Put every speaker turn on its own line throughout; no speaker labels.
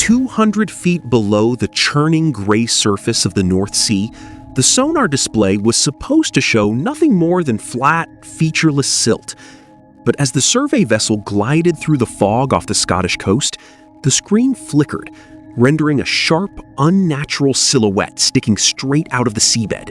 200 feet below the churning gray surface of the North Sea, the sonar display was supposed to show nothing more than flat, featureless silt. But as the survey vessel glided through the fog off the Scottish coast, the screen flickered, rendering a sharp, unnatural silhouette sticking straight out of the seabed.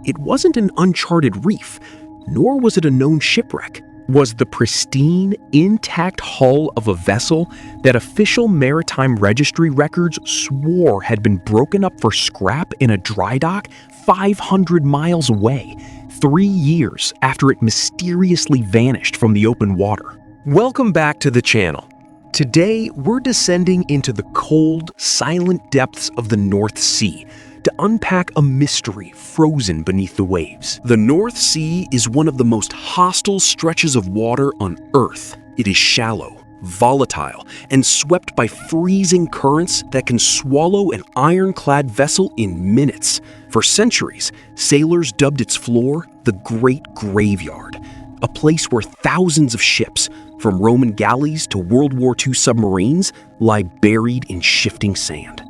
It wasn't an uncharted reef, nor was it a known shipwreck. Was the pristine, intact hull of a vessel that official maritime registry records swore had been broken up for scrap in a dry dock 500 miles away, 3 years after it mysteriously vanished from the open water. Welcome back to the channel. Today, we're descending into the cold, silent depths of the North Sea to unpack a mystery frozen beneath the waves. The North Sea is one of the most hostile stretches of water on Earth. It is shallow, volatile, and swept by freezing currents that can swallow an ironclad vessel in minutes. For centuries, sailors dubbed its floor the Great Graveyard, a place where thousands of ships, from Roman galleys to World War II submarines, lie buried in shifting sand.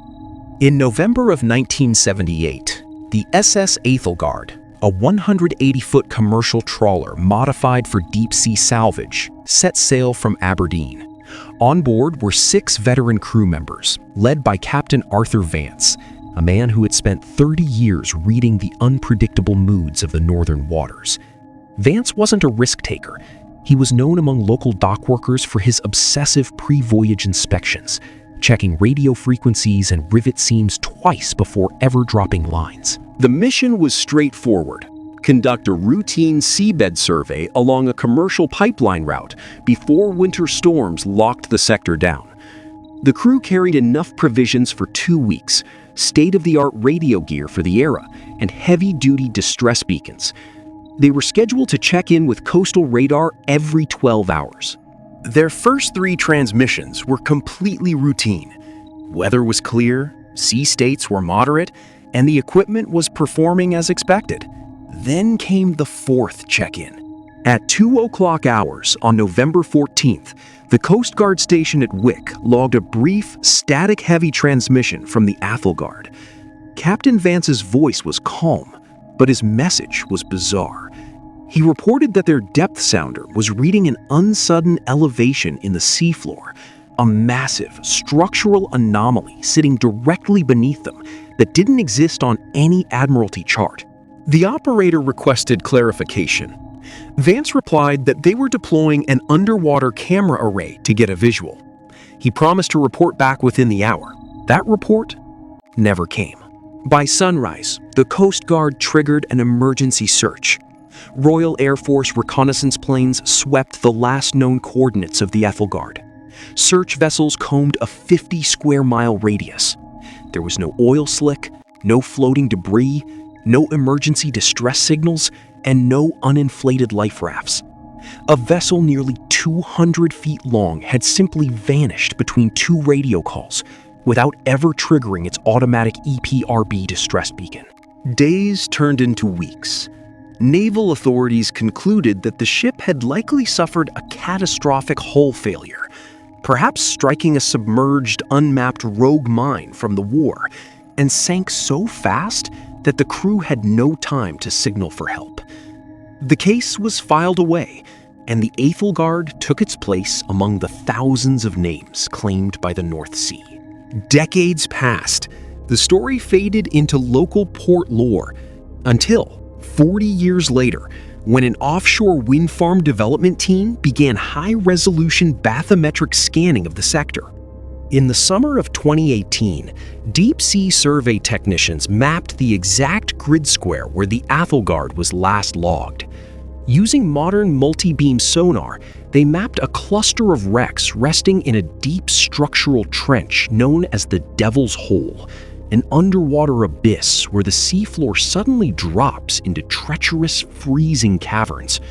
In November of 1978, the SS Aethelgard, a 180-foot commercial trawler modified for deep-sea salvage, set sail from Aberdeen. On board were 6 veteran crew members, led by Captain Arthur Vance, a man who had spent 30 years reading the unpredictable moods of the northern waters. Vance wasn't a risk-taker. He was known among local dockworkers for his obsessive pre-voyage inspections, checking radio frequencies and rivet seams twice before ever dropping lines. The mission was straightforward: conduct a routine seabed survey along a commercial pipeline route before winter storms locked the sector down. The crew carried enough provisions for 2 weeks, state-of-the-art radio gear for the era, and heavy-duty distress beacons. They were scheduled to check in with coastal radar every 12 hours. Their first 3 transmissions were completely routine. Weather was clear, sea states were moderate, and the equipment was performing as expected. Then came the 4th check-in. At 2:00 hours on November 14th, the Coast Guard station at Wick logged a brief, static-heavy transmission from the Aethelgard. Captain Vance's voice was calm, but his message was bizarre. He reported that their depth sounder was reading an unsudden elevation in the seafloor, a massive structural anomaly sitting directly beneath them that didn't exist on any Admiralty chart. The operator requested clarification. Vance replied that they were deploying an underwater camera array to get a visual. He promised to report back within the hour. That report never came. By sunrise, the Coast Guard triggered an emergency search. Royal Air Force reconnaissance planes swept the last known coordinates of the Aethelgard. Search vessels combed a 50-square-mile radius. There was no oil slick, no floating debris, no emergency distress signals, and no uninflated life rafts. A vessel nearly 200 feet long had simply vanished between 2 radio calls without ever triggering its automatic EPRB distress beacon. Days turned into weeks. Naval authorities concluded that the ship had likely suffered a catastrophic hull failure, perhaps striking a submerged, unmapped rogue mine from the war, and sank so fast that the crew had no time to signal for help. The case was filed away, and the Aethelgard took its place among the thousands of names claimed by the North Sea. Decades passed. The story faded into local port lore until 40 years later, when an offshore wind farm development team began high-resolution bathymetric scanning of the sector. In the summer of 2018, deep-sea survey technicians mapped the exact grid square where the Aethelgard was last logged. Using modern multi-beam sonar, they mapped a cluster of wrecks resting in a deep structural trench known as the Devil's Hole, an underwater abyss where the seafloor suddenly drops into treacherous, freezing caverns.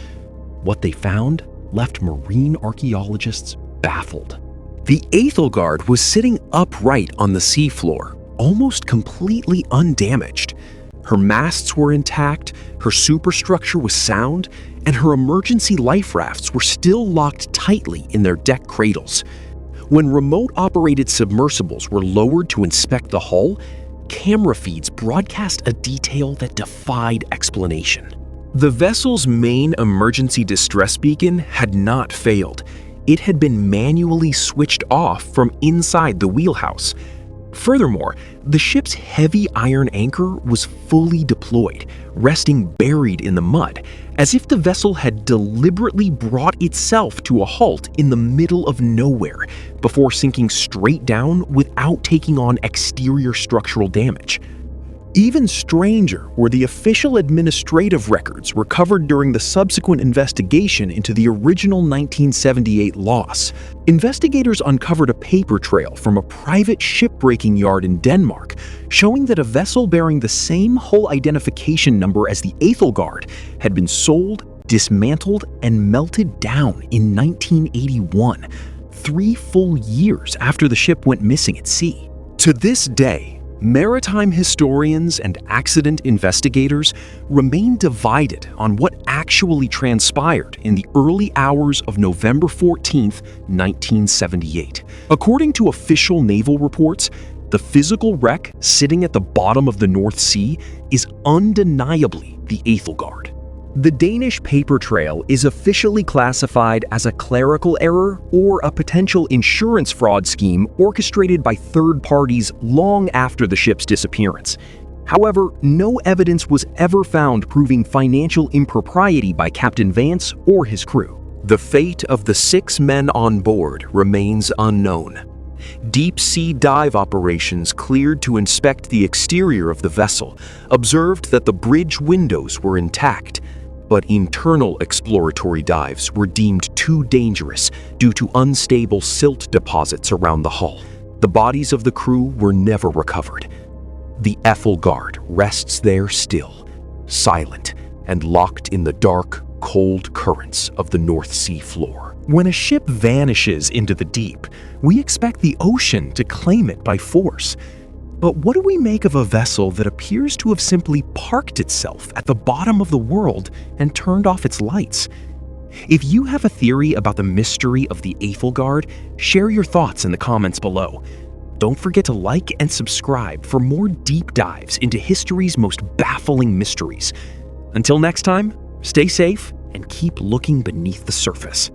What they found left marine archaeologists baffled. The Aethelgard was sitting upright on the seafloor, almost completely undamaged. Her masts were intact, her superstructure was sound, and her emergency life rafts were still locked tightly in their deck cradles. When remote-operated submersibles were lowered to inspect the hull, camera feeds broadcast a detail that defied explanation. The vessel's main emergency distress beacon had not failed. It had been manually switched off from inside the wheelhouse. Furthermore, the ship's heavy iron anchor was fully deployed, resting buried in the mud, as if the vessel had deliberately brought itself to a halt in the middle of nowhere before sinking straight down without taking on exterior structural damage. Even stranger were the official administrative records recovered during the subsequent investigation into the original 1978 loss. Investigators uncovered a paper trail from a private shipbreaking yard in Denmark, showing that a vessel bearing the same hull identification number as the Aethelgard had been sold, dismantled, and melted down in 1981, 3 full years after the ship went missing at sea. To this day, maritime historians and accident investigators remain divided on what actually transpired in the early hours of November 14, 1978. According to official naval reports, the physical wreck sitting at the bottom of the North Sea is undeniably the Aethelgard. The Danish paper trail is officially classified as a clerical error or a potential insurance fraud scheme orchestrated by third parties long after the ship's disappearance. However, no evidence was ever found proving financial impropriety by Captain Vance or his crew. The fate of the 6 men on board remains unknown. Deep-sea dive operations cleared to inspect the exterior of the vessel observed that the bridge windows were intact, but internal exploratory dives were deemed too dangerous due to unstable silt deposits around the hull. The bodies of the crew were never recovered. The Aethelgard rests there still, silent and locked in the dark, cold currents of the North Sea floor. When a ship vanishes into the deep, we expect the ocean to claim it by force. But what do we make of a vessel that appears to have simply parked itself at the bottom of the world and turned off its lights? If you have a theory about the mystery of the Aethelgard, share your thoughts in the comments below. Don't forget to like and subscribe for more deep dives into history's most baffling mysteries. Until next time, stay safe and keep looking beneath the surface.